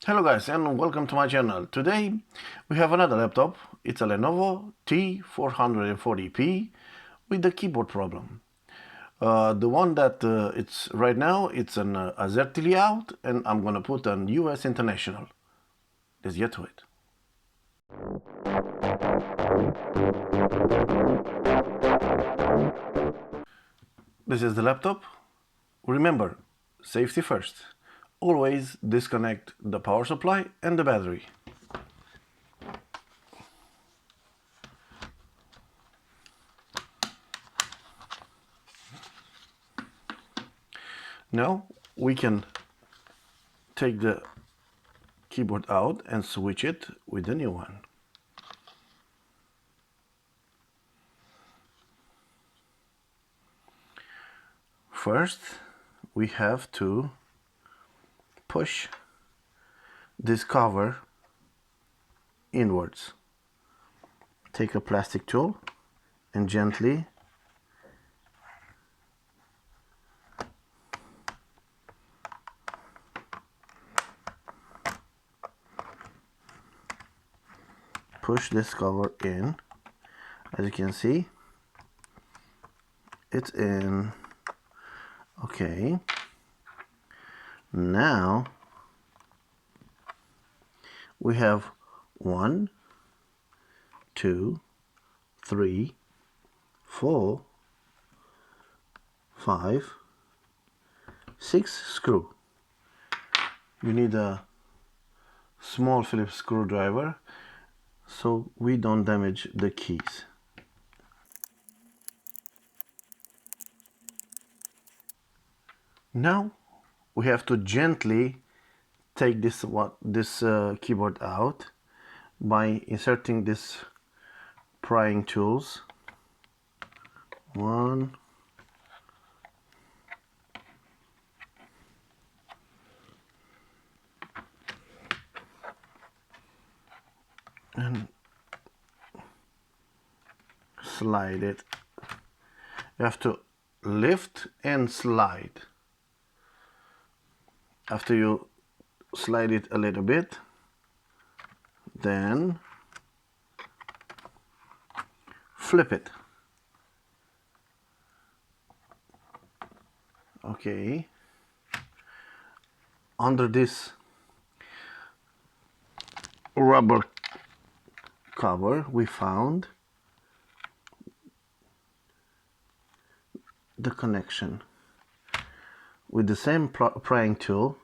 Hello guys and welcome to my channel. Today we have another laptop. It's a Lenovo T440p with the keyboard problem. The one that it's right now, it's an AZERTY layout, and I'm gonna put an US International. Let's get to it. This is the laptop. Remember, safety first. Always disconnect the power supply and the battery. Now we can take the keyboard out and switch it with the new one. First, we have to push this cover inwards. Take a plastic tool and gently push this cover in. As you can see, it's in. Okay, now we have 1, 2, 3, 4, 5, 6 screw. You need a small Phillips screwdriver so we don't damage the keys. Now we have to gently take this keyboard out by inserting this prying tools. 1, and slide it. You have to lift and slide. After you slide it a little bit, then flip it. Okay. Under this rubber cover we found the connection. With the same prying tool,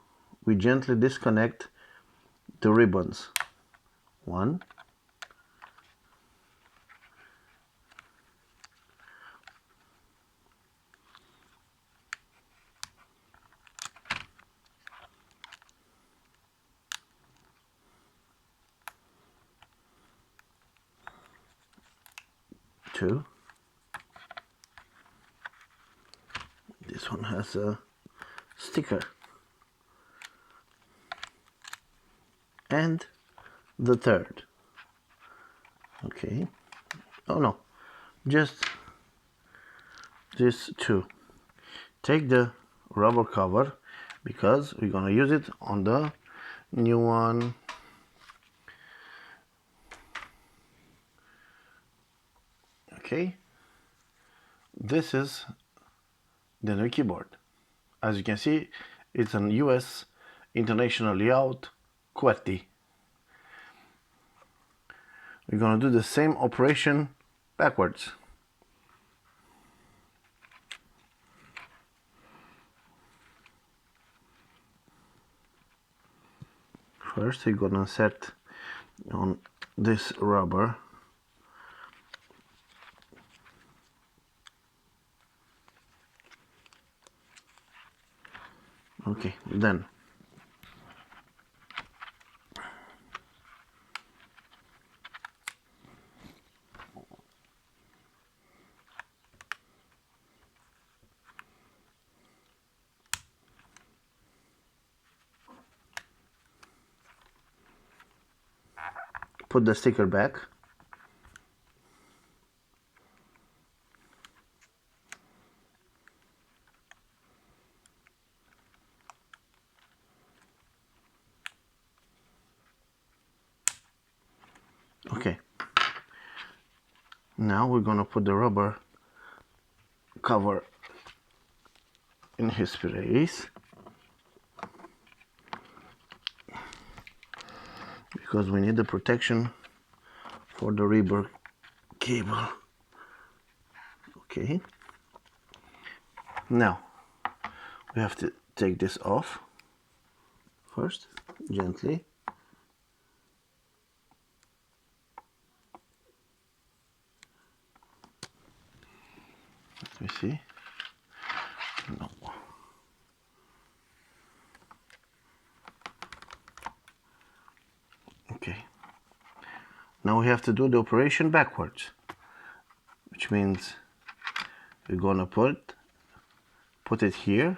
we gently disconnect the ribbons. 1, 2. This one has a sticker. And the third. Okay. Oh no, just these 2. Take the rubber cover because we're gonna use it on the new one. Okay, this is the new keyboard. As you can see, it's an US International layout QWERTY. We're gonna do the same operation backwards. First, we're gonna set on this rubber. Okay, then put the sticker back. Okay, now we're gonna put the rubber cover in his place, because we need the protection for the rubber cable. Okay, now we have to take this off first, gently. Let me see. No. Okay. Now we have to do the operation backwards, which means we're gonna put it here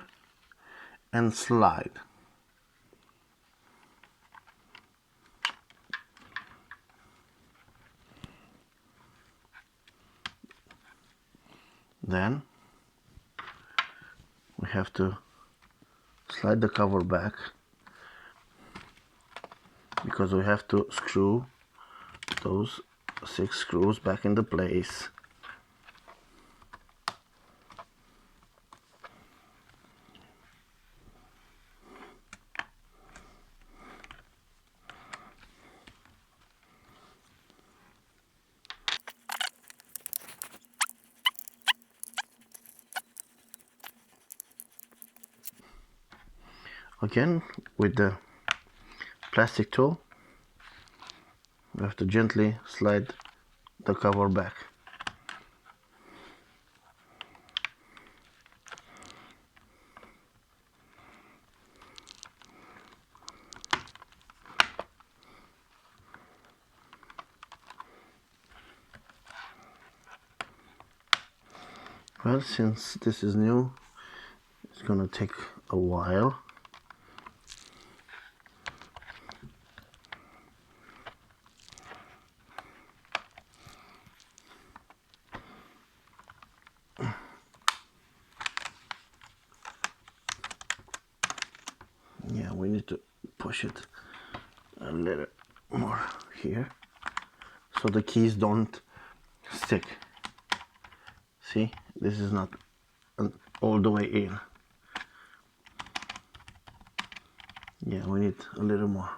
and slide. Then we have to slide the cover back, because we have to screw those 6 screws back into place. Again, with the plastic tool, we have to gently slide the cover back. Well, since this is new, it's gonna take a while. Yeah, we need to push it a little more here so the keys don't stick. See, this is not all the way in. Yeah, we need a little more.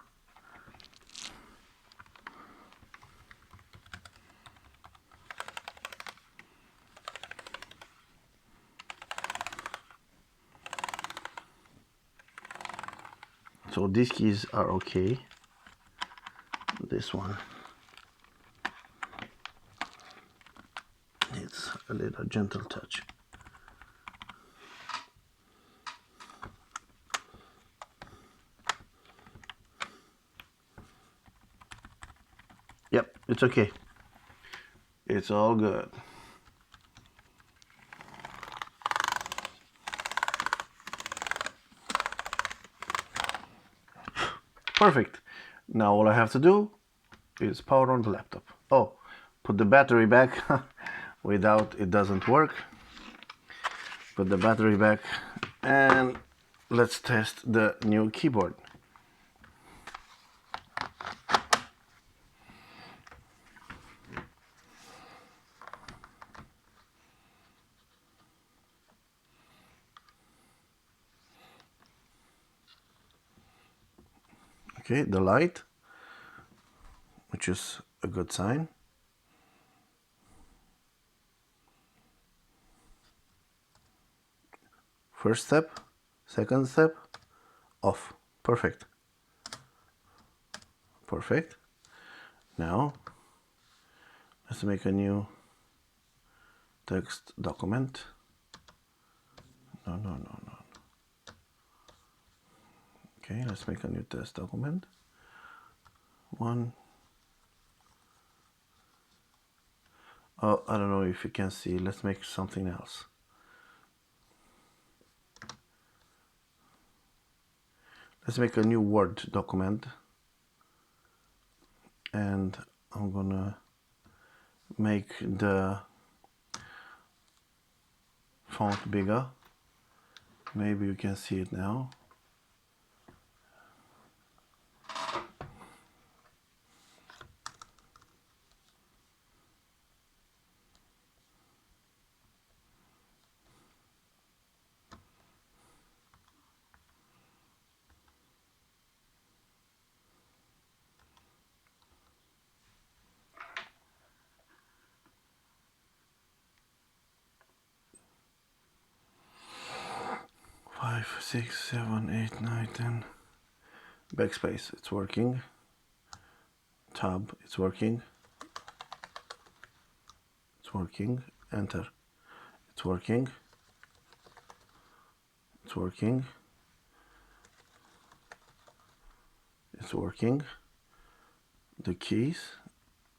So these keys are okay. This one needs a little gentle touch. Yep, it's okay. It's all good. Perfect. Now all I have to do is power on the laptop. Oh, put the battery back. Without it doesn't work. Put the battery back and let's test the new keyboard. Okay, the light, which is a good sign. First step, second step, off. Perfect. Perfect. Now, let's make a new text document. No. Okay, let's make a new test document. One. Oh, I don't know if you can see. Let's make something else. Let's make a new Word document. And I'm gonna make the font bigger. Maybe you can see it now. 6, 7, 8, 9, 10. Backspace, it's working. Tab, it's working. It's working. Enter, it's working. It's working. It's working. The keys,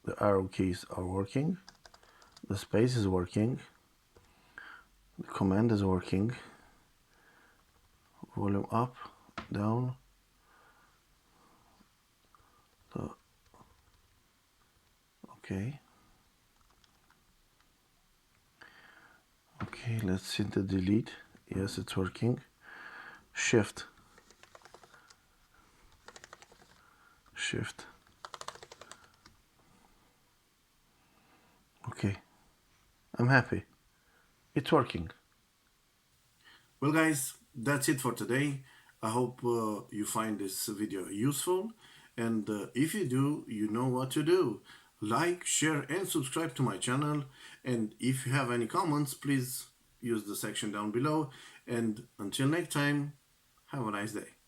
the arrow keys are working. The space is working. The command is working. Volume up, down. Okay. Okay, let's see the delete. Yes, it's working. Shift. Shift. Okay. I'm happy. It's working. Well, guys, that's it for today. I hope you find this video useful. And if you do, you know what to do. Like, share, and subscribe to my channel. And if you have any comments, please use the section down below. And until next time, have a nice day.